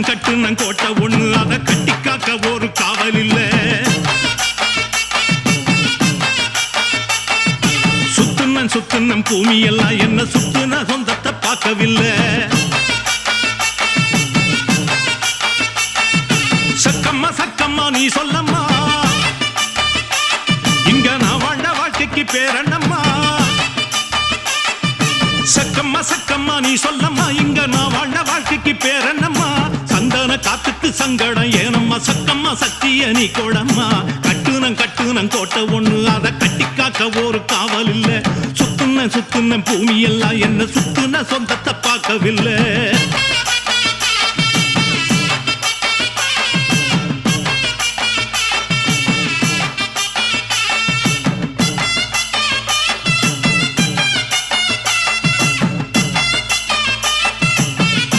கட்டுனன் கோட்டை ஒண்ணு அதை கட்டி காக்க ஒரு காவல் இல்ல சுத்துனம் பூமி எல்லாம் என்ன சுத்துன சொந்தத்தை பார்க்கவில்லை சக்கம்மா நீ சொல்லம்மா இங்க நான் வாழ்ந்த வாழ்க்கைக்கு பேரண்ணம்மா சக்கம்மா நீ சொல்லம்மா இங்க நான் வாழ்ந்த வாழ்க்கைக்கு பேரண்ணம்மா சந்தன காத்துக்கு சங்கடம் ஏனம்மா சக்கம்மா சக்திய நீ கோடம்மா கட்டுனன் கோட்டை ஒண்ணு அதை கட்டி காக்க ஒரு காவல் இல்ல சுத்துன பூமி எல்லாம் என்ன சுத்துன சொந்தத்தை பார்க்கவில்லை